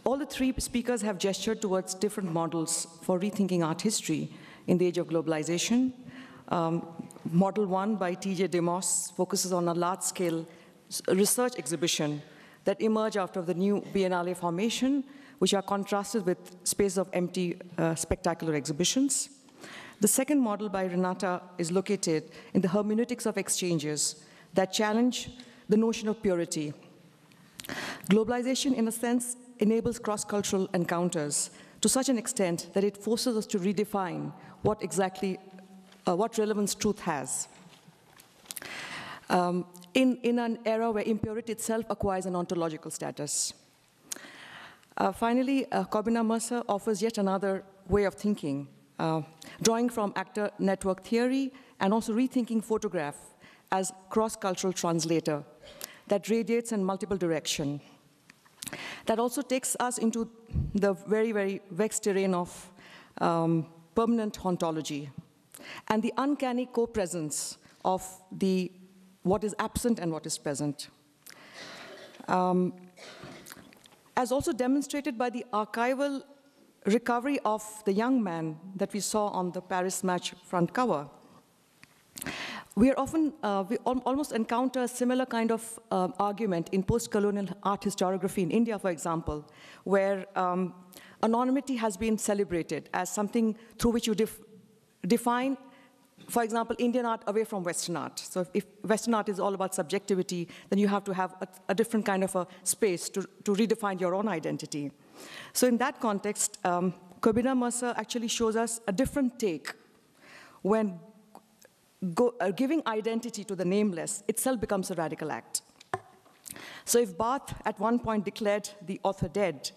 all the three speakers have gestured towards different models for rethinking art history in the age of globalization. Model 1 by T.J. Demos focuses on a large-scale research exhibition that emerged after the new Biennale formation, which are contrasted with space of empty spectacular exhibitions. The second model by Renata is located in the hermeneutics of exchanges that challenge the notion of purity. Globalization, in a sense, enables cross-cultural encounters to such an extent that it forces us to redefine what exactly, what relevance truth has. In an era where impurity itself acquires an ontological status. Finally, Corbina Mercer offers yet another way of thinking, drawing from actor network theory and also rethinking photograph as cross-cultural translator that radiates in multiple directions. That also takes us into the very, very vexed terrain of permanent ontology and the uncanny co-presence of what is absent and what is present. As also demonstrated by the archival recovery of the young man that we saw on the Paris Match front cover. We almost encounter a similar kind of argument in post-colonial art historiography in India, for example, where anonymity has been celebrated as something through which you define, for example, Indian art away from Western art. So if Western art is all about subjectivity, then you have to have a different kind of a space to redefine your own identity. So in that context, Corbina Mercer actually shows us a different take when giving identity to the nameless itself becomes a radical act. So if Barth at one point declared the author dead,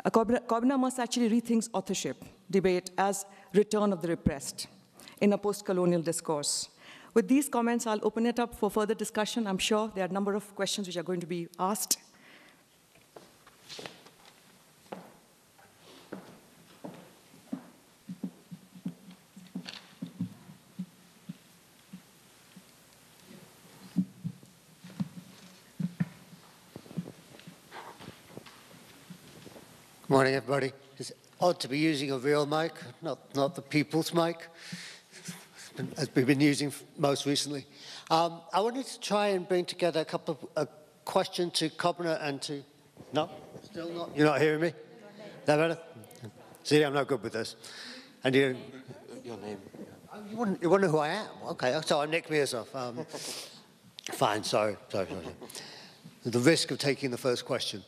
Corbina Mercer actually rethinks authorship debate as return of the repressed in a post-colonial discourse. With these comments, I'll open it up for further discussion. I'm sure there are a number of questions which are going to be asked. Morning, everybody. It's odd to be using a real mic, not the people's mic, as we've been using most recently. I wanted to try and bring together a couple of questions to Corbina and to... No? Still not? You're not hearing me? That better? See, I'm not good with this. And you... Your name. Oh, you wonder who I am? Okay, so I'm Nick Mirzoff. Fine, sorry. The risk of taking the first question.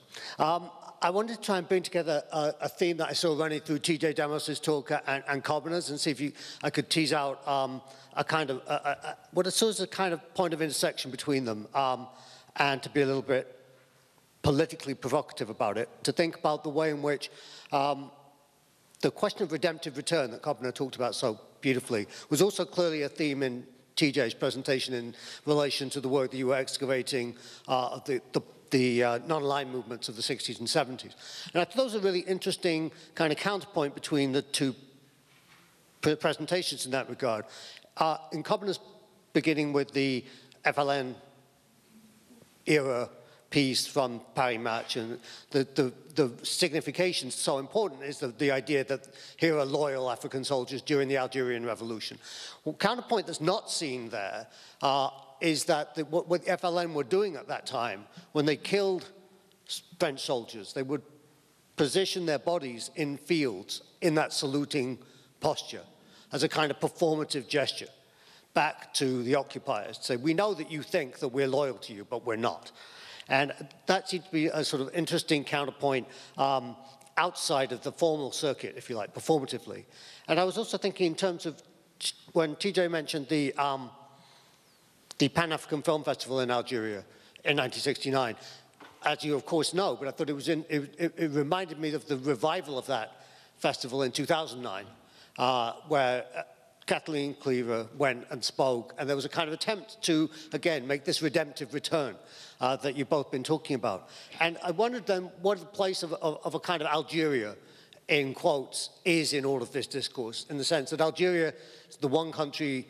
I wanted to try and bring together a theme that I saw running through T.J. Demos' talk and Corbina's, and see if I could tease out a kind of, what I saw as a kind of point of intersection between them, and to be a little bit politically provocative about it, to think about the way in which the question of redemptive return that Corbina talked about so beautifully was also clearly a theme in TJ's presentation in relation to the work that you were excavating the non-aligned movements of the 60s and 70s. And I thought those are a really interesting kind of counterpoint between the two presentations in that regard. In Corbina's beginning with the FLN era piece from Paris Match, and the signification so important is the idea that here are loyal African soldiers during the Algerian Revolution. Well, counterpoint that's not seen there is that what the FLN were doing at that time, when they killed French soldiers, they would position their bodies in fields in that saluting posture as a kind of performative gesture back to the occupiers, to say, we know that you think that we're loyal to you, but we're not. And that seemed to be a sort of interesting counterpoint outside of the formal circuit, if you like, performatively. And I was also thinking in terms of when TJ mentioned the Pan-African Film Festival in Algeria in 1969, as you of course know, but I thought it reminded me of the revival of that festival in 2009, where Kathleen Cleaver went and spoke, and there was a kind of attempt to, again, make this redemptive return that you've both been talking about. And I wondered then what the place of a kind of Algeria, in quotes, is in all of this discourse, in the sense that Algeria is the one country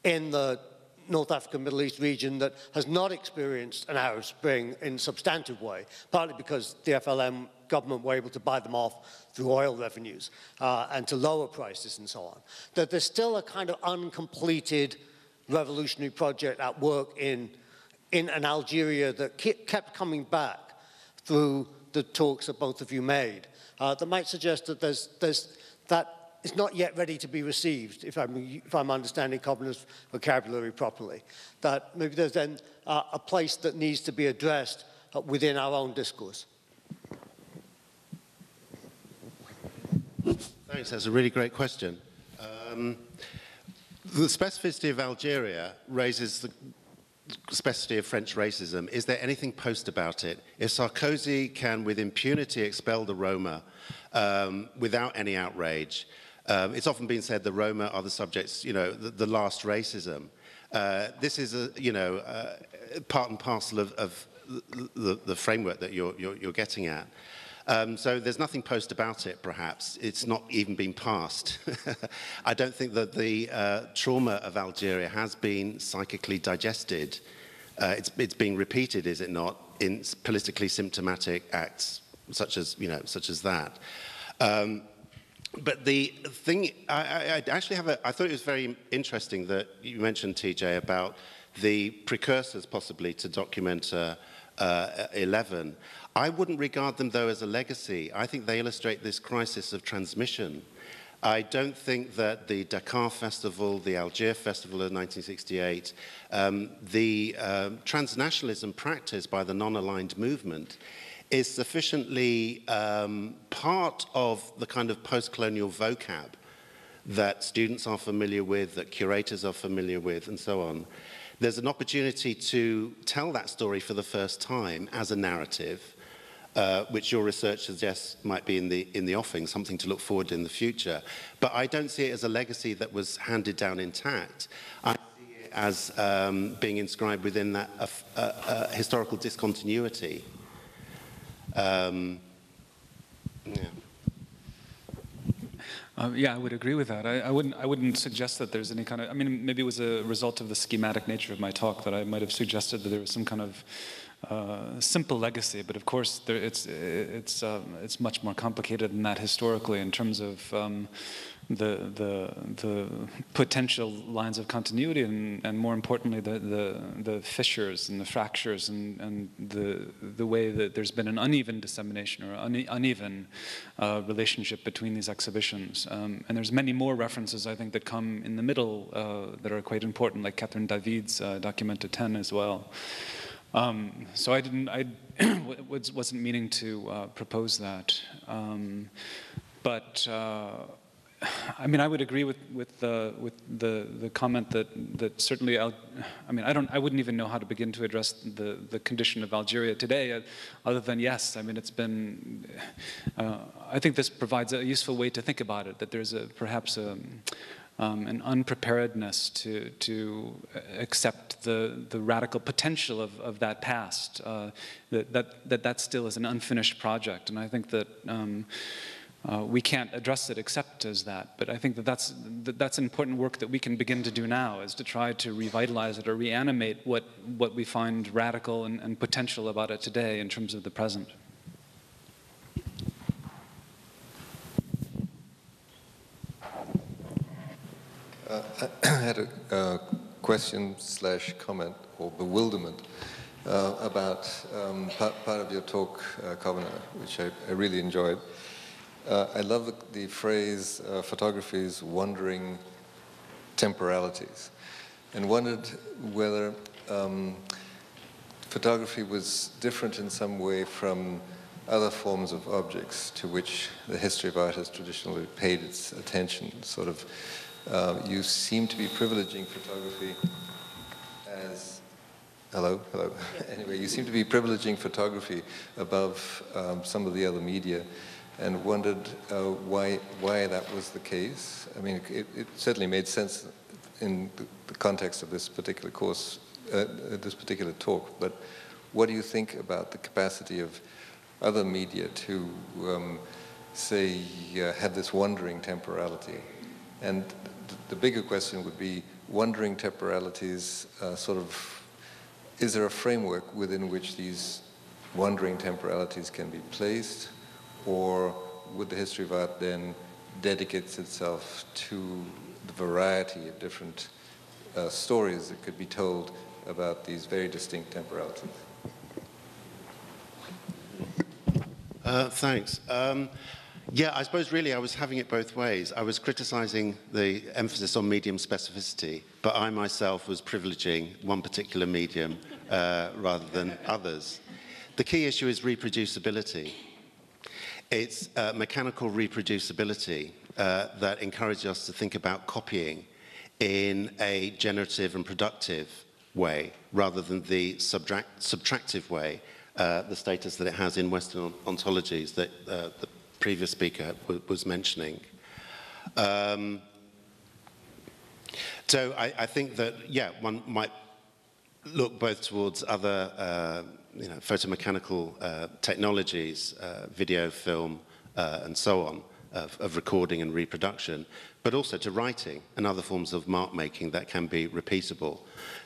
in the North African Middle East region that has not experienced an Arab Spring in a substantive way, partly because the FLN government were able to buy them off through oil revenues and to lower prices and so on, that there's still a kind of uncompleted revolutionary project at work in an Algeria that kept coming back through the talks that both of you made, that might suggest that that is not yet ready to be received, if I'm understanding Kovner's vocabulary properly. That maybe there's then a place that needs to be addressed within our own discourse. Thanks, that's a really great question. The specificity of Algeria raises the specificity of French racism. Is there anything post about it? If Sarkozy can with impunity expel the Roma without any outrage, it's often been said the Roma are the subjects, you know, the last racism. This is, part and parcel of the framework that you're getting at. So there's nothing post about it, perhaps. It's not even been passed. I don't think that the trauma of Algeria has been psychically digested. It's being repeated, is it not, in politically symptomatic acts such as that. But the thing, I actually have I thought it was very interesting that you mentioned, TJ, about the precursors possibly to Documenta 11. I wouldn't regard them, though, as a legacy. I think they illustrate this crisis of transmission. I don't think that the Dakar Festival, the Algiers Festival of 1968, the transnationalism practiced by the non-aligned movement is sufficiently part of the kind of post-colonial vocab that students are familiar with, that curators are familiar with, and so on. There's an opportunity to tell that story for the first time as a narrative, which your research suggests might be in the offing, something to look forward to in the future. But I don't see it as a legacy that was handed down intact. I see it as being inscribed within that historical discontinuity. Yeah. Yeah, I would agree with that. I wouldn't suggest that there's any kind of, I mean, maybe it was a result of the schematic nature of my talk that I might have suggested that there was some kind of simple legacy, but of course it's much more complicated than that historically in terms of the potential lines of continuity and more importantly the fissures and the fractures and the way that there's been an uneven dissemination or uneven relationship between these exhibitions. And there's many more references I think that come in the middle that are quite important, like Catherine David's Documenta 10 as well. So I wasn't meaning to propose that, but I mean I would agree with the comment that certainly I wouldn't even know how to begin to address the condition of Algeria today, other than yes, I mean it's been I think this provides a useful way to think about it, that there's perhaps an unpreparedness to accept the radical potential of that past, that still is an unfinished project, and I think that we can't address it except as that. But I think that's important work that we can begin to do now, is to try to revitalize it or reanimate what we find radical and potential about it today in terms of the present. I had a question/comment or bewilderment about part of your talk, Kovner, which I really enjoyed. I love the phrase photography's wandering temporalities, and wondered whether photography was different in some way from other forms of objects to which the history of art has traditionally paid its attention. Sort of, you seem to be privileging photography as, hello? Anyway, you seem to be privileging photography above some of the other media, and wondered why that was the case. I mean, it certainly made sense in the context of this particular course, this particular talk, but what do you think about the capacity of other media to, say, have this wandering temporality? And the bigger question would be, wandering temporalities, sort of, is there a framework within which these wandering temporalities can be placed, or would the history of art then dedicate itself to the variety of different stories that could be told about these very distinct temporalities? Thanks. Yeah, I suppose really I was having it both ways. I was criticizing the emphasis on medium specificity, but I myself was privileging one particular medium rather than others. The key issue is reproducibility. It's mechanical reproducibility that encourages us to think about copying in a generative and productive way rather than the subtractive way, the status that it has in Western ontologies that the previous speaker was mentioning. So I think that, yeah, one might look both towards other photomechanical technologies, video, film, and so on, of recording and reproduction, but also to writing and other forms of mark making that can be repeatable.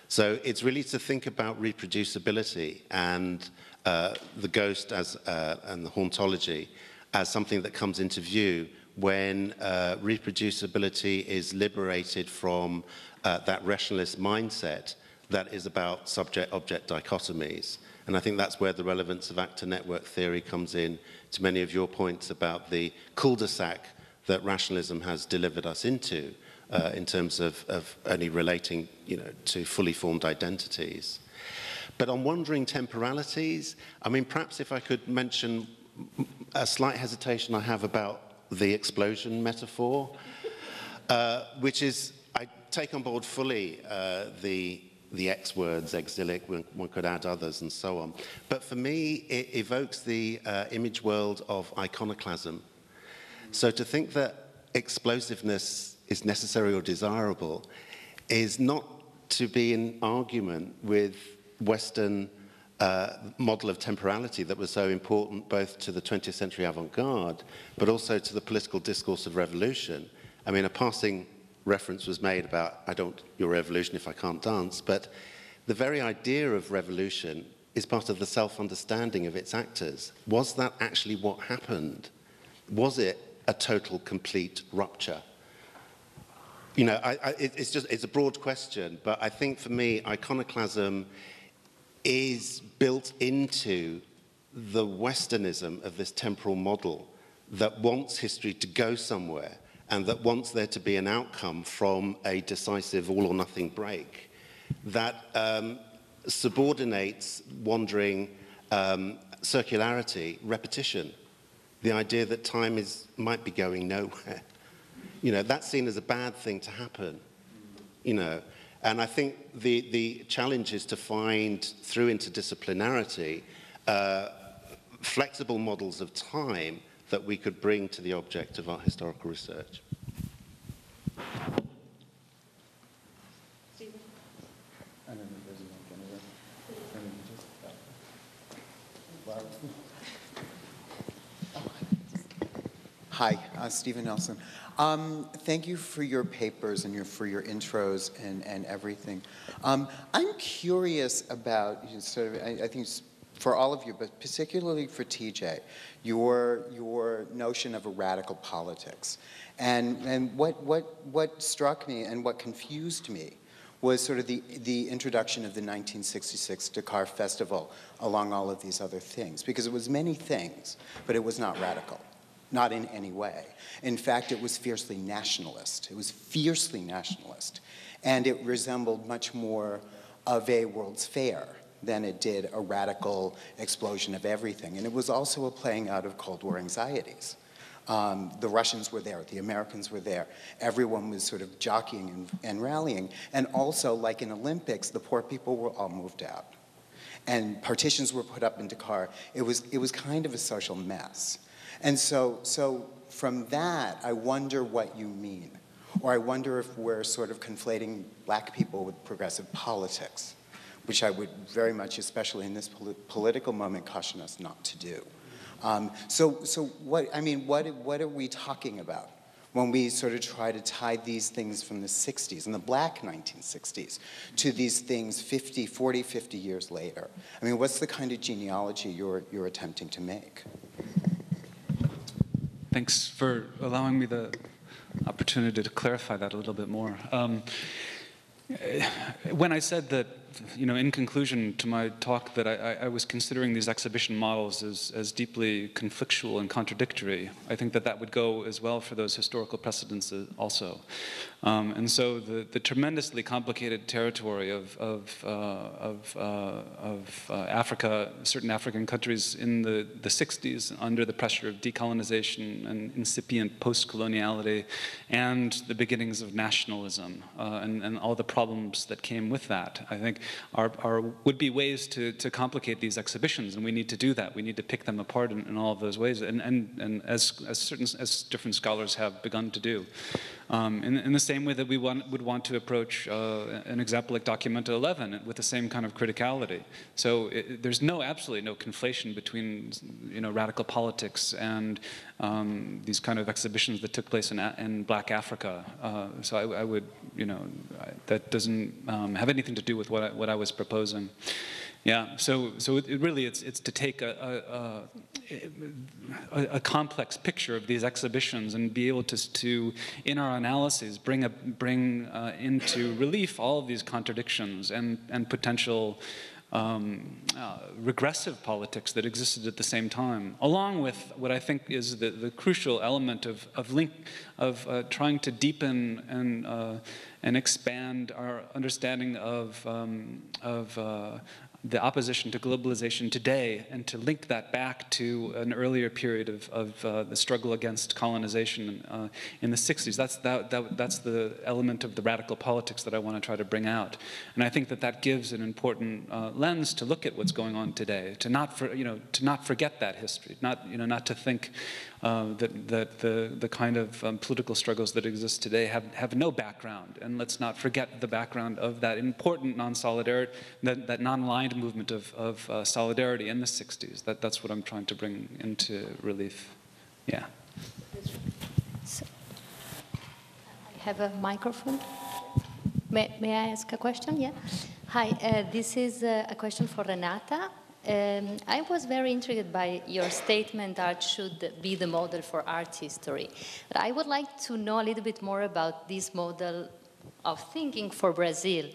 So it's really to think about reproducibility and the ghost as, and the hauntology as something that comes into view when reproducibility is liberated from that rationalist mindset that is about subject-object dichotomies. And I think that's where the relevance of actor network theory comes in to many of your points about the cul-de-sac that rationalism has delivered us into in terms of only relating, to fully formed identities. But on wandering temporalities, I mean, perhaps if I could mention a slight hesitation I have about the explosion metaphor, which is, I take on board fully the X words, exilic, one could add others and so on. But for me, it evokes the image world of iconoclasm. So to think that explosiveness is necessary or desirable is not to be in argument with Western model of temporality that was so important both to the 20th century avant-garde, but also to the political discourse of revolution. I mean, a passing reference was made about, I don't your revolution if I can't dance, but the very idea of revolution is part of the self-understanding of its actors. Was that actually what happened? Was it a total, complete rupture? It's a broad question, but I think for me, iconoclasm is built into the Westernism of this temporal model that wants history to go somewhere and that wants there to be an outcome from a decisive all or nothing break that subordinates wandering circularity, repetition, the idea that time might be going nowhere. That's seen as a bad thing to happen, And I think the challenge is to find, through interdisciplinarity, flexible models of time that we could bring to the object of our historical research. Stephen? Hi, Stephen Nelson. Thank you for your papers and for your intros and everything. I'm curious about, I think for all of you, but particularly for TJ, your notion of a radical politics. And what struck me and what confused me was sort of the introduction of the 1966 Dakar Festival along all of these other things, because it was many things, but it was not radical. Not in any way. In fact, it was fiercely nationalist. It was fiercely nationalist. And it resembled much more of a World's Fair than it did a radical explosion of everything. And it was also a playing out of Cold War anxieties. The Russians were there, the Americans were there. Everyone was sort of jockeying and rallying. And also, like in Olympics, the poor people were all moved out. And partitions were put up in Dakar. It was kind of a social mess. And so from that, I wonder what you mean. Or I wonder if we're sort of conflating black people with progressive politics, which I would very much, especially in this political moment, caution us not to do. So what are we talking about when we sort of try to tie these things from the 60s and the black 1960s to these things 40, 50 years later? I mean, what's the kind of genealogy you're attempting to make? Thanks for allowing me the opportunity to clarify that a little bit more. When I said that, in conclusion to my talk, that I was considering these exhibition models as deeply conflictual and contradictory, I think that would go as well for those historical precedents also. And so the tremendously complicated territory of Africa, certain African countries in the 60s under the pressure of decolonization and incipient post-coloniality and the beginnings of nationalism and all the problems that came with that, I think would be ways to complicate these exhibitions, and we need to do that. We need to pick them apart in all of those ways, and as different scholars have begun to do. In the same way that we would want to approach an example like Documenta 11 with the same kind of criticality. So there's absolutely no conflation between radical politics and these kind of exhibitions that took place in Black Africa. So I would, that doesn't have anything to do with what I was proposing. Yeah, so it really it's to take a complex picture of these exhibitions and be able to in our analyses bring into relief all of these contradictions and potential regressive politics that existed at the same time, along with what I think is the crucial element of trying to deepen and expand our understanding of the opposition to globalization today, and to link that back to an earlier period of the struggle against colonization in the 60s. That's the element of the radical politics that I want to try to bring out. And I think that gives an important lens to look at what's going on today, to not forget that history, not to think that the kind of political struggles that exist today have no background, and let's not forget the background of that important non-solidarity, that non-aligned movement of solidarity in the 60s. That's what I'm trying to bring into relief. Yeah. So, I have a microphone. May I ask a question? Yeah. Hi, this is a question for Renata. I was very intrigued by your statement, art should be the model for art history. But I would like to know a little bit more about this model of thinking for Brazil.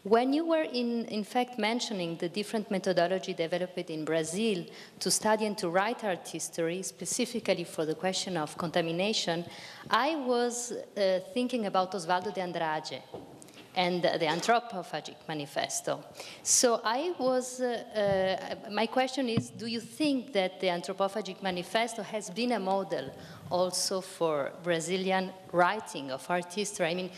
When you were in fact mentioning the different methodology developed in Brazil to study and to write art history, specifically for the question of contamination, I was thinking about Osvaldo de Andrade and the Anthropophagic Manifesto. So my question is, do you think that the Anthropophagic Manifesto has been a model also for Brazilian writing of art history? I mean,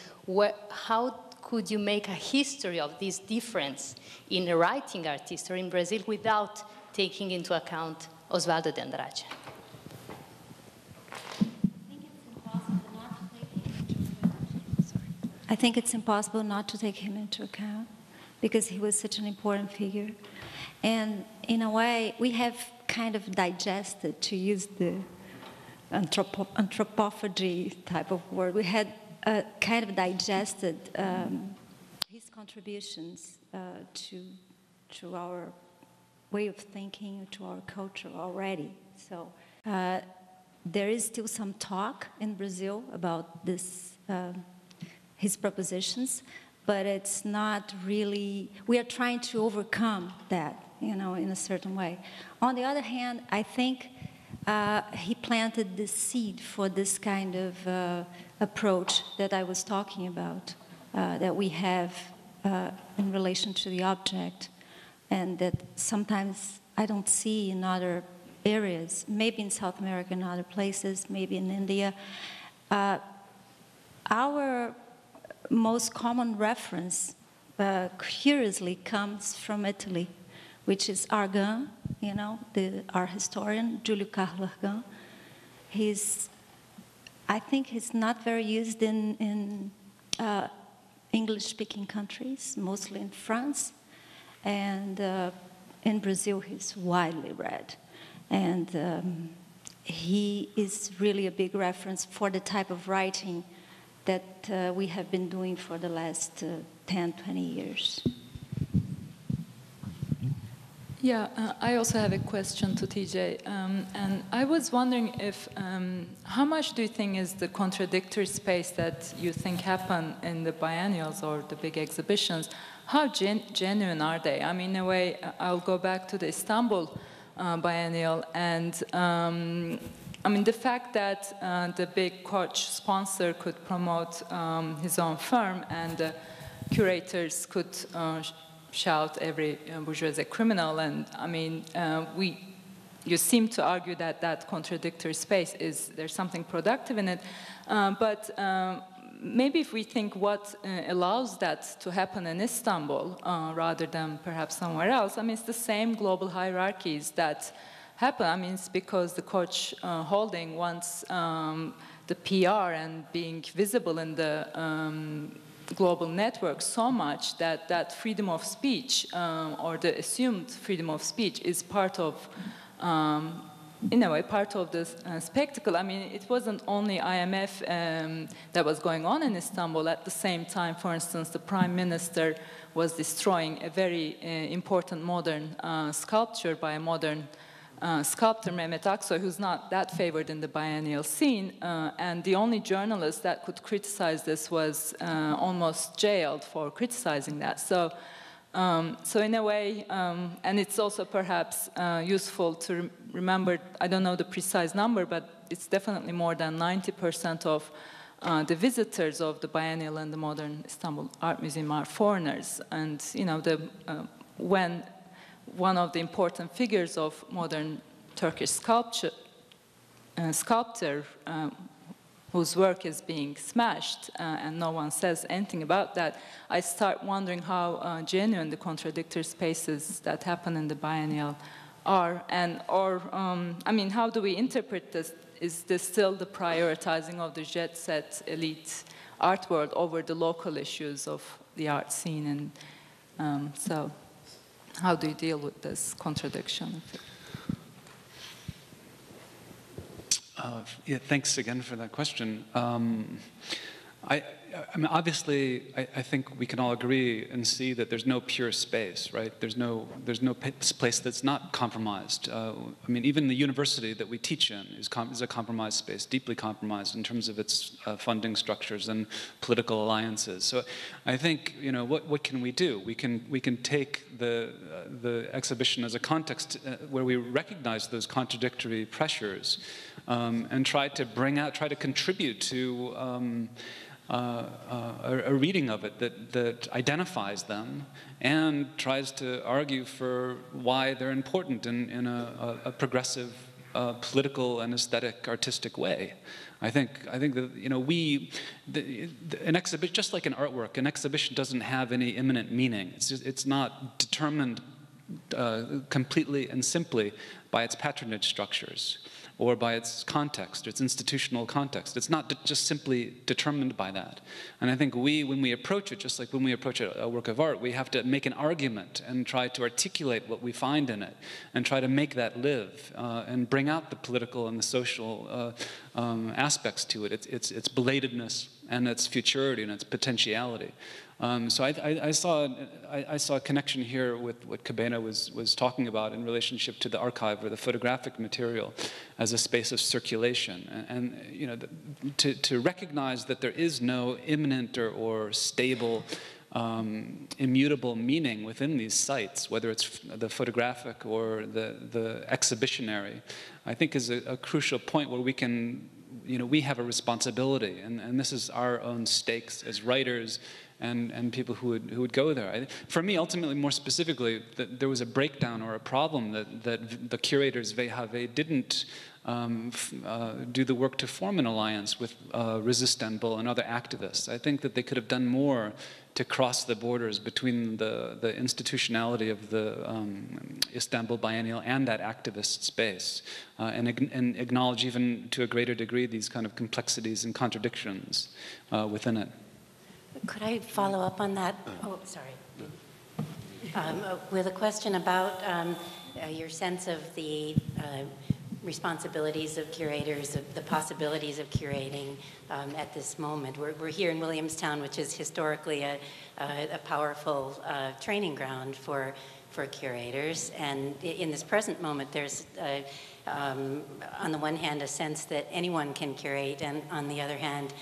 how could you make a history of this difference in writing art history in Brazil without taking into account Osvaldo de Andrade? I think it's impossible not to take him into account because he was such an important figure. And in a way, we have kind of digested, to use the anthropophagy type of word, we had kind of digested his contributions to our way of thinking, to our culture already. So there is still some talk in Brazil about this, his propositions, but it's not really, we are trying to overcome that, in a certain way. On the other hand, I think he planted the seed for this kind of approach that I was talking about, that we have in relation to the object, and that sometimes I don't see in other areas, maybe in South America and other places, maybe in India. Our most common reference, curiously, comes from Italy, which is Argan, the art historian, Giulio Carlo Argan. I think he's not very used in English-speaking countries, mostly in France, and in Brazil he's widely read. And he is really a big reference for the type of writing that we have been doing for the last 10, 20 years. Yeah, I also have a question to TJ, and I was wondering if, how much do you think is the contradictory space that you think happen in the biennials or the big exhibitions? How genuine are they? I mean, in a way, I'll go back to the Istanbul biennial, and I mean, the fact that the big coach sponsor could promote his own firm and the curators could shout every bourgeois is a criminal, and I mean, you seem to argue that that contradictory space there's something productive in it, but maybe if we think what allows that to happen in Istanbul rather than perhaps somewhere else, I mean, it's the same global hierarchies that happen. I mean, it's because the coach holding wants the PR and being visible in the global network so much that that freedom of speech or the assumed freedom of speech is part of, in a way, part of the spectacle. I mean, it wasn't only IMF that was going on in Istanbul. At the same time, for instance, the prime minister was destroying a very important modern sculpture by a modern sculptor, Mehmet Aksoy, who's not that favored in the biennial scene, and the only journalist that could criticize this was almost jailed for criticizing that. So in a way, and it's also perhaps useful to remember, I don't know the precise number, but it's definitely more than 90% of the visitors of the biennial and the Modern Istanbul Art Museum are foreigners. And, you know, when one of the important figures of modern Turkish sculptor whose work is being smashed and no one says anything about that, I start wondering how genuine the contradictory spaces that happen in the biennial are, I mean, how do we interpret this? Is this still the prioritizing of the jet-set elite art world over the local issues of the art scene? And so how do you deal with this contradiction? Yeah, thanks again for that question. I mean, obviously, I think we can all agree and see that there's no pure space, right? There's no place that's not compromised. I mean, even the university that we teach in is a compromised space, deeply compromised in terms of its funding structures and political alliances. So, I think, you know, what can we do? We can take the exhibition as a context where we recognize those contradictory pressures and try to contribute to a reading of it that identifies them and tries to argue for why they're important in a progressive political and aesthetic artistic way. I think that, you know, an exhibition, just like an artwork, an exhibition doesn't have any imminent meaning. It's not determined completely and simply by its patronage structures or by its context, its institutional context. It's not just simply determined by that. And I think when we approach it, just like when we approach a work of art, we have to make an argument and try to articulate what we find in it and try to make that live and bring out the political and the social aspects to it, its belatedness and its futurity and its potentiality. So I saw a connection here with what Cabena was talking about in relationship to the archive or the photographic material as a space of circulation, and you know, to recognize that there is no imminent or stable, immutable meaning within these sites, whether it's the photographic or the exhibitionary, I think is a crucial point where we can, you know, we have a responsibility, and this is our own stakes as writers and people who would go there. For me, ultimately, more specifically, there was a breakdown or a problem that the curators VHV didn't do the work to form an alliance with Resistanbul and other activists. I think that they could have done more to cross the borders between the institutionality of the Istanbul Biennial and that activist space, and acknowledge even to a greater degree these kind of complexities and contradictions within it. Could I follow up on that? Oh, sorry. With a question about your sense of the responsibilities of curators, of the possibilities of curating at this moment. We're here in Williamstown, which is historically a powerful training ground for for curators. And in this present moment, there's, on the one hand, a sense that anyone can curate, and on the other hand,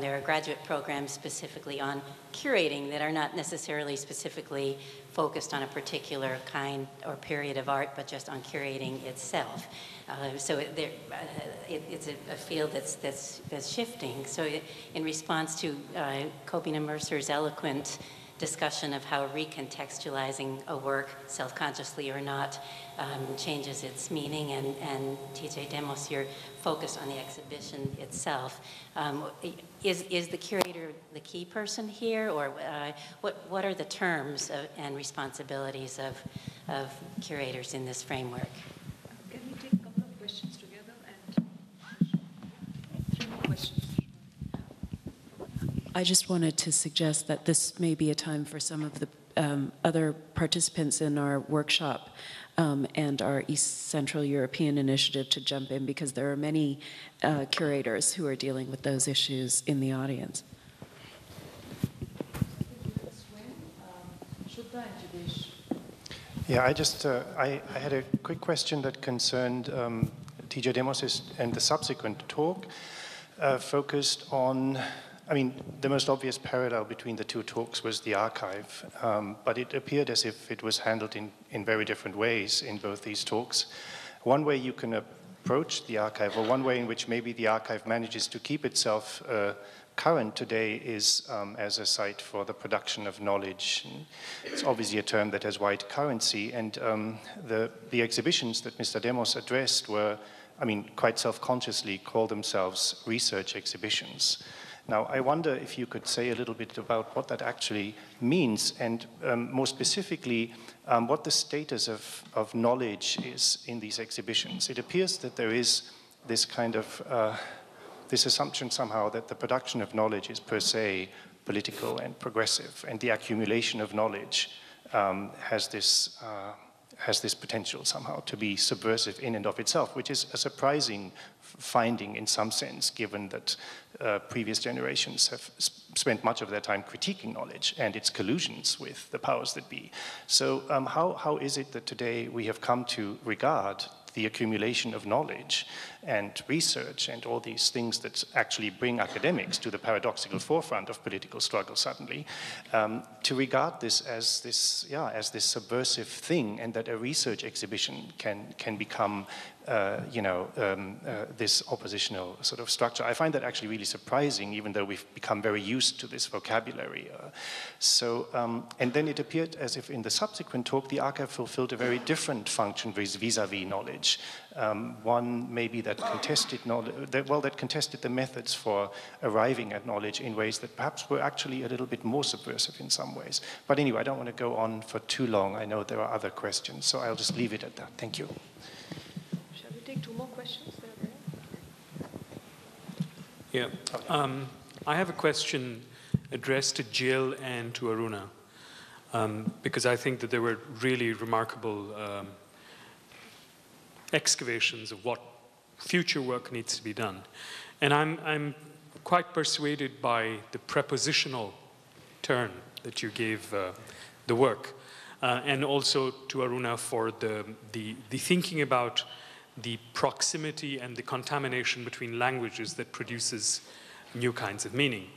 there are graduate programs specifically on curating that are not necessarily specifically focused on a particular kind or period of art, but just on curating itself. So it's a field that's shifting. So in response to Kobina Mercer's eloquent discussion of how recontextualizing a work, self-consciously or not, changes its meaning, and TJ Demos, your focus on the exhibition itself. Is the curator the key person here, or what are the terms and responsibilities of curators in this framework? Can we take a couple of questions together and 3 more questions? I just wanted to suggest that this may be a time for some of the other participants in our workshop and our East Central European initiative to jump in, because there are many curators who are dealing with those issues in the audience. Yeah, I had a quick question that concerned TJ Demos and the subsequent talk, focused on, I mean, the most obvious parallel between the 2 talks was the archive, but it appeared as if it was handled in very different ways in both these talks. One way you can approach the archive, or one way in which maybe the archive manages to keep itself current today, is as a site for the production of knowledge. It's obviously a term that has wide currency, and the exhibitions that Mr. Demos addressed were, I mean, quite self-consciously call themselves research exhibitions. Now, I wonder if you could say a little bit about what that actually means, and more specifically, what the status of knowledge is in these exhibitions. It appears that there is this kind of, this assumption somehow that the production of knowledge is per se political and progressive, and the accumulation of knowledge has this potential somehow to be subversive in and of itself, which is a surprising finding in some sense, given that previous generations have spent much of their time critiquing knowledge and its collusions with the powers that be. So how is it that today we have come to regard the accumulation of knowledge and research and all these things that actually bring academics to the paradoxical forefront of political struggle suddenly, to regard this as this subversive thing, and that a research exhibition can become this oppositional sort of structure? I find that actually really surprising, even though we've become very used to this vocabulary. And then it appeared as if in the subsequent talk, the archive fulfilled a very different function vis-a-vis knowledge. One maybe that contested knowledge, that contested the methods for arriving at knowledge in ways that perhaps were actually a little bit more subversive in some ways. But anyway, I don't want to go on for too long. I know there are other questions, so I'll just leave it at that. Thank you. Shall we take 2 more questions? Yeah. I have a question addressed to Jill and to Aruna, because I think that there were really remarkable excavations of what future work needs to be done. And I'm quite persuaded by the prepositional turn that you gave the work, and also to Aruna for the thinking about the proximity and the contamination between languages that produces new kinds of meaning.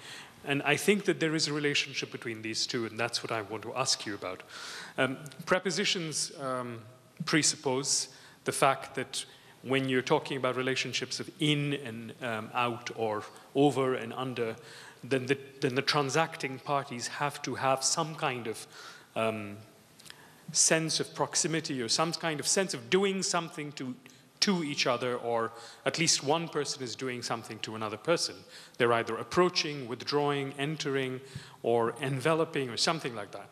And I think that there is a relationship between these two, and that's what I want to ask you about. Prepositions presuppose the fact that when you're talking about relationships of in and out, or over and under, then the transacting parties have to have some kind of sense of proximity, or some kind of sense of doing something to each other, or at least one person is doing something to another person. They're either approaching, withdrawing, entering, or enveloping, or something like that.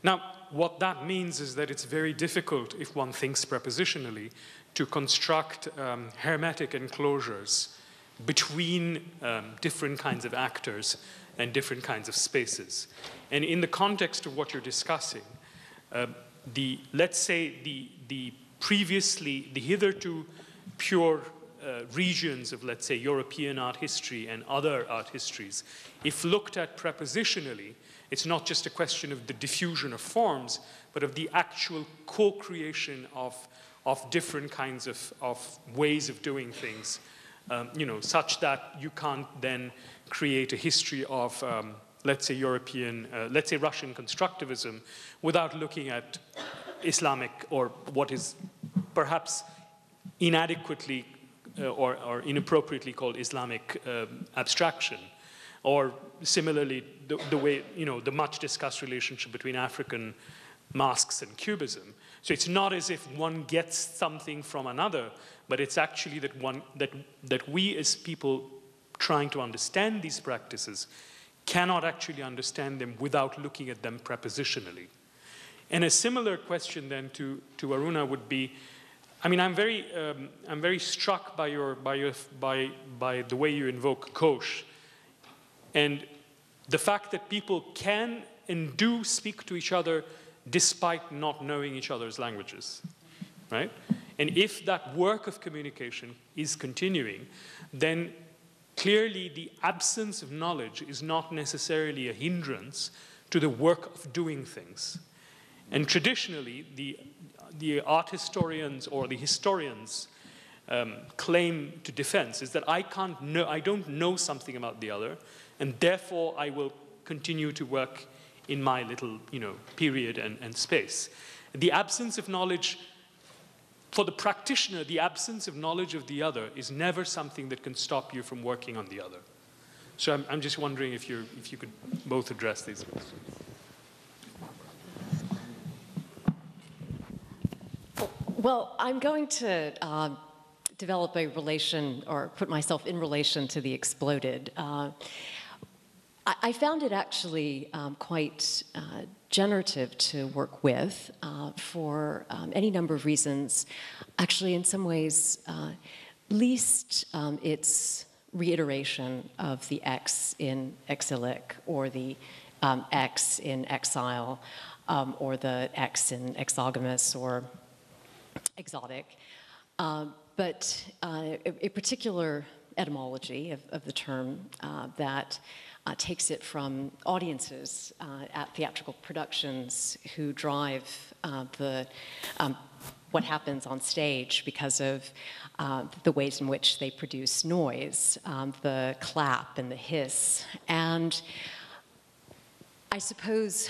Now, what that means is that it's very difficult, if one thinks prepositionally, to construct hermetic enclosures between different kinds of actors and different kinds of spaces. And in the context of what you're discussing, let's say the hitherto pure regions of, let's say, European art history and other art histories, if looked at prepositionally, It's not just a question of the diffusion of forms, but of the actual co-creation of different kinds of ways of doing things, you know, such that you can't then create a history of, let's say, let's say Russian constructivism without looking at Islamic, or what is perhaps inadequately or inappropriately called Islamic abstraction. Or similarly, the way, you know, the much discussed relationship between African masks and Cubism. So it's not as if one gets something from another, but it's actually that we as people trying to understand these practices cannot actually understand them without looking at them prepositionally. And a similar question then to Aruna would be, I mean, I'm very struck by the way you invoke Kosh, and the fact that people can and do speak to each other despite not knowing each other's languages, right? And if that work of communication is continuing, then clearly the absence of knowledge is not necessarily a hindrance to the work of doing things. And traditionally, the art historians or the historians' claim to defense is that I don't know something about the other, and therefore I will continue to work in my little, you know, period and space. The absence of knowledge, for the practitioner, the absence of knowledge of the other is never something that can stop you from working on the other. So I'm just wondering if you could both address these questions. Well, I'm going to develop a relation, or put myself in relation to the exploded. I found it actually quite generative to work with for any number of reasons. Actually, in some ways, least its reiteration of the X in exilic, or the X in exile, or the X in exogamous or exotic. But a particular etymology of the term that takes it from audiences at theatrical productions who drive what happens on stage because of the ways in which they produce noise, the clap and the hiss. And I suppose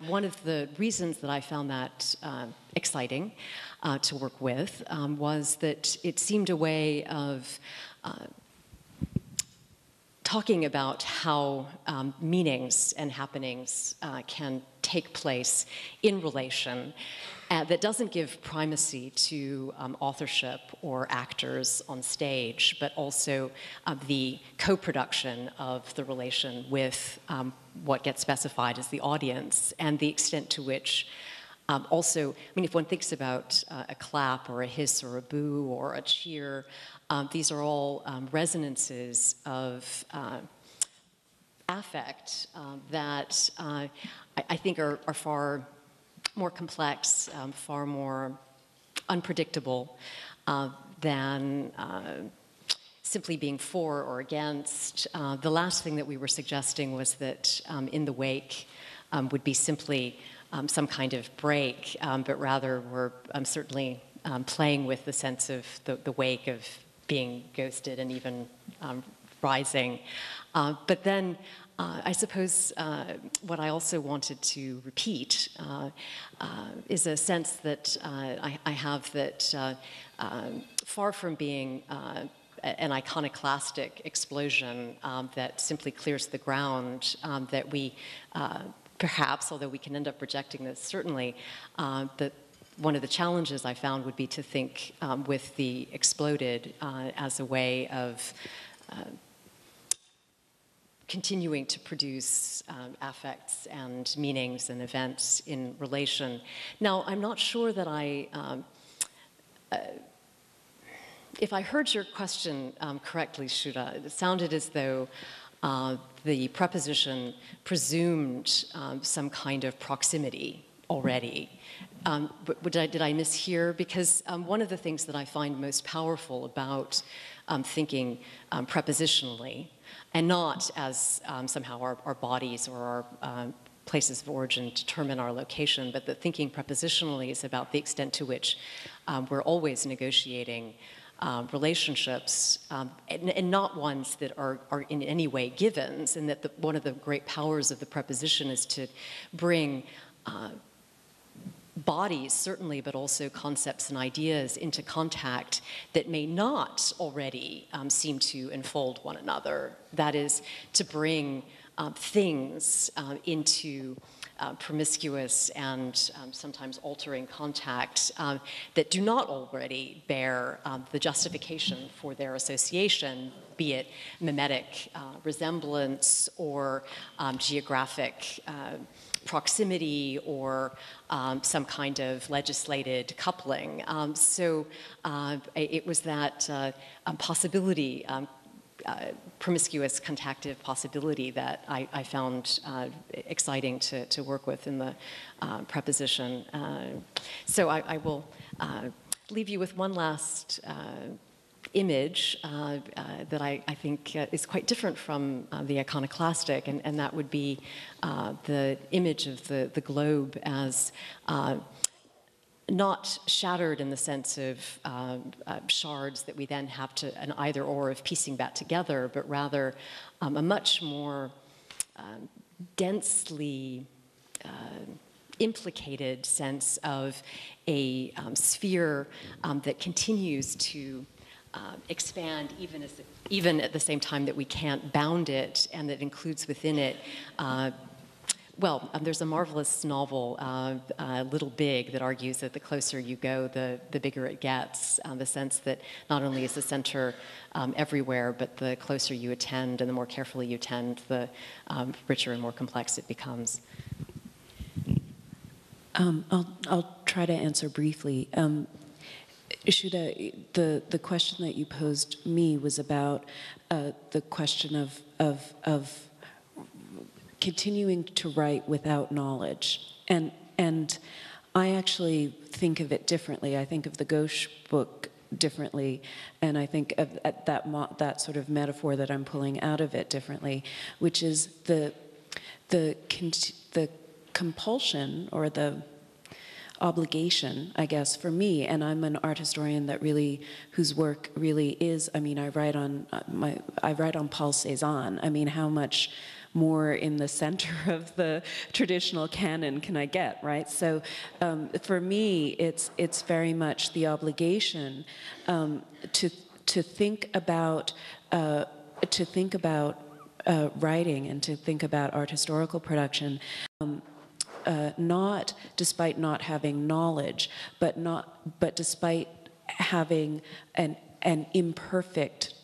one of the reasons that I found that exciting to work with was that it seemed a way of talking about how meanings and happenings can take place in relation that doesn't give primacy to authorship or actors on stage, but also the co-production of the relation with what gets specified as the audience, and the extent to which also, I mean, if one thinks about a clap or a hiss or a boo or a cheer, these are all resonances of affect that I think are far more complex, far more unpredictable than simply being for or against. The last thing that we were suggesting was that in the wake would be simply some kind of break, but rather we're certainly playing with the sense of the wake of being ghosted and even rising. But then I suppose what I also wanted to repeat is a sense that I have that far from being an iconoclastic explosion that simply clears the ground, that we perhaps, although we can end up rejecting this certainly, that one of the challenges I found would be to think with the exploded as a way of continuing to produce affects and meanings and events in relation. Now, I'm not sure that if I heard your question correctly, Shuda, it sounded as though the preposition presumed some kind of proximity already. But did I mishear? Because one of the things that I find most powerful about thinking prepositionally, and not as somehow our bodies or our places of origin determine our location, but that thinking prepositionally is about the extent to which we're always negotiating relationships, and not ones that are in any way givens, and that one of the great powers of the preposition is to bring bodies, certainly, but also concepts and ideas into contact that may not already seem to enfold one another. That is, to bring things into promiscuous and sometimes altering contact that do not already bear the justification for their association, be it mimetic resemblance or geographic proximity or some kind of legislated coupling. So it was that possibility, promiscuous contactive possibility that I found exciting to work with in the preposition. So I will leave you with one last image that I think is quite different from the iconoclastic, and that would be the image of the globe as not shattered in the sense of shards that we then have to an either or of piecing that together, but rather a much more densely implicated sense of a sphere that continues to expand even at the same time that we can't bound it, and that includes within it there's a marvelous novel, Little Big, that argues that the closer you go, the bigger it gets. The sense that not only is the center everywhere, but the closer you attend and the more carefully you attend, the richer and more complex it becomes. I'll try to answer briefly. Shuda, the question that you posed me was about the question of continuing to write without knowledge. And I actually think of it differently. I think of the Ghosh book differently, and I think of that sort of metaphor that I'm pulling out of it differently, which is the compulsion or the obligation, I guess, for me, and I'm an art historian whose work really is, I mean, I write on Paul Cézanne. I mean, how much more in the center of the traditional canon can I get, right? So for me, it's very much the obligation to think about writing and to think about art historical production. Not despite not having knowledge, but despite having an imperfect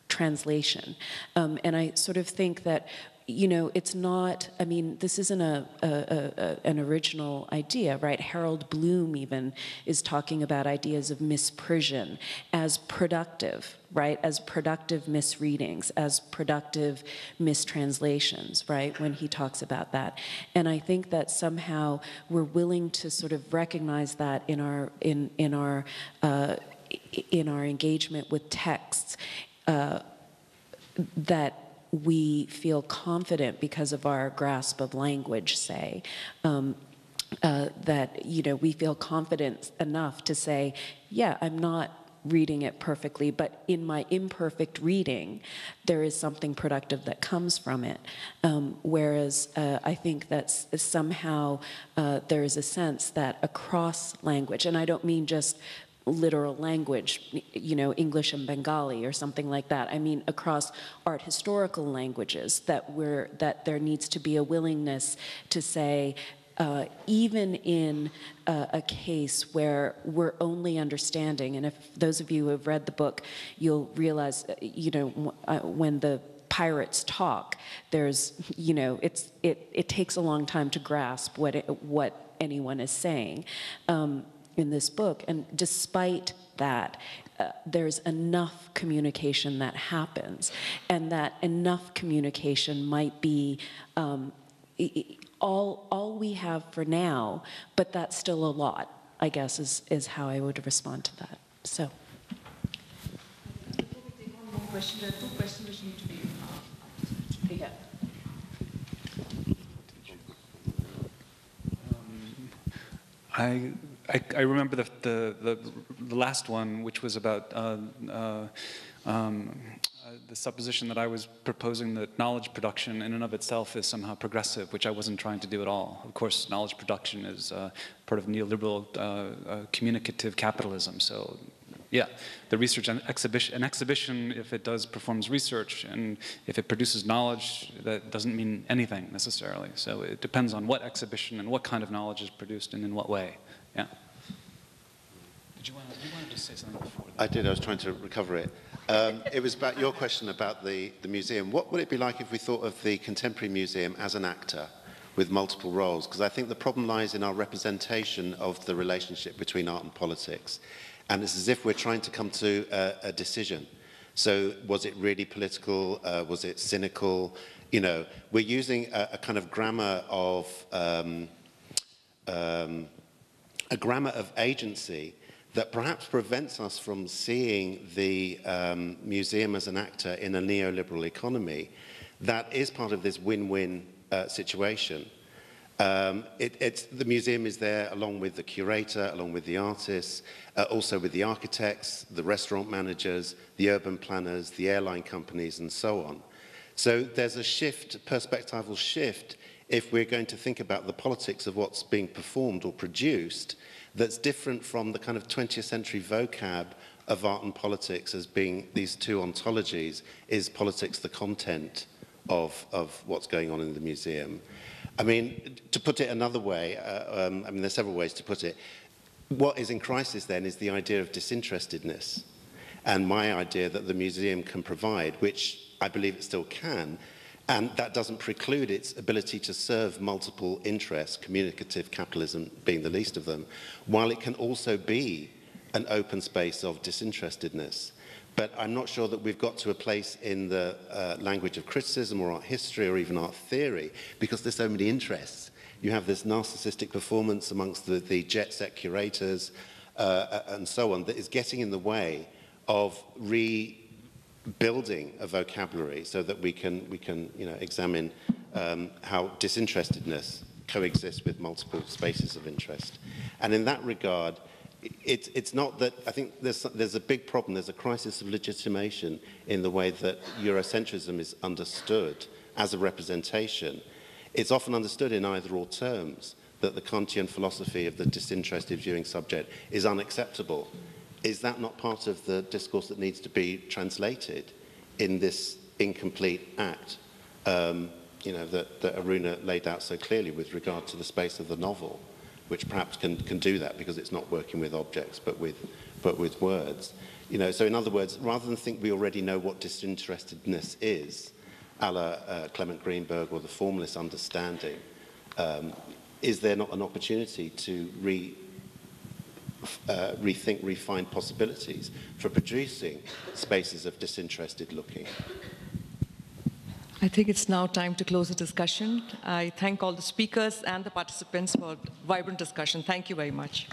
translation. And I sort of think that, you know, it's not, I mean, this isn't an original idea, right? Harold Bloom even is talking about ideas of misprision as productive, right? As productive misreadings, as productive mistranslations, right? When he talks about that. And I think that somehow we're willing to sort of recognize that in our engagement with texts, that we feel confident because of our grasp of language, say, that, you know, we feel confident enough to say, yeah, I'm not reading it perfectly, but in my imperfect reading, there is something productive that comes from it. Whereas I think that somehow there is a sense that across language, and I don't mean just literal language, you know, English and Bengali or something like that. I mean across art historical languages, that there needs to be a willingness to say, even in a case where we're only understanding, and if those of you who have read the book, you'll realize, you know, when the pirates talk, there's, you know, it takes a long time to grasp what anyone is saying. In this book, and despite that, there's enough communication that happens, and that enough communication might be all we have for now, but that's still a lot, I guess, is how I would respond to that. So. Before we take one more question, there are two questions which need to be I remember the last one, which was about the supposition that I was proposing that knowledge production in and of itself is somehow progressive, which I wasn't trying to do at all. Of course, knowledge production is part of neoliberal communicative capitalism. So, yeah, the research and exhibition, if it performs research, and if it produces knowledge, that doesn't mean anything necessarily. So it depends on what exhibition and what kind of knowledge is produced and in what way. Yeah. You wanted to say something before that? I did. I was trying to recover it. It was about your question about the museum. What would it be like if we thought of the Contemporary Museum as an actor with multiple roles? Because I think the problem lies in our representation of the relationship between art and politics. And it's as if we're trying to come to a decision. So was it really political? Was it cynical? You know, we're using a kind of grammar of agency that perhaps prevents us from seeing the museum as an actor in a neoliberal economy that is part of this win-win situation. The museum is there along with the curator, along with the artists, also with the architects, the restaurant managers, the urban planners, the airline companies, and so on. So there's a shift, perspectival shift, if we're going to think about the politics of what's being performed or produced, that's different from the kind of 20th century vocab of art and politics as being these two ontologies. Is politics the content of what's going on in the museum? I mean, to put it another way, I mean, there's several ways to put it. What is in crisis then is the idea of disinterestedness. And my idea that the museum can provide, which I believe it still can, and that doesn't preclude its ability to serve multiple interests, communicative capitalism being the least of them, while it can also be an open space of disinterestedness. But I'm not sure that we've got to a place in the language of criticism or art history or even art theory, because there's so many interests. You have this narcissistic performance amongst the jet-set curators and so on that is getting in the way of building a vocabulary so that we can examine how disinterestedness coexists with multiple spaces of interest. And in that regard, it's not that, I think there's a big problem, there's a crisis of legitimation in the way that Eurocentrism is understood as a representation. It's often understood in either or terms, that the Kantian philosophy of the disinterested viewing subject is unacceptable. Is that not part of the discourse that needs to be translated in this incomplete act, that Aruna laid out so clearly with regard to the space of the novel, which perhaps can do that because it's not working with objects but with words. So in other words, rather than think we already know what disinterestedness is, a la Clement Greenberg or the formalist understanding, is there not an opportunity to rethink, refine possibilities for producing spaces of disinterested looking? I think it's now time to close the discussion. I thank all the speakers and the participants for a vibrant discussion. Thank you very much.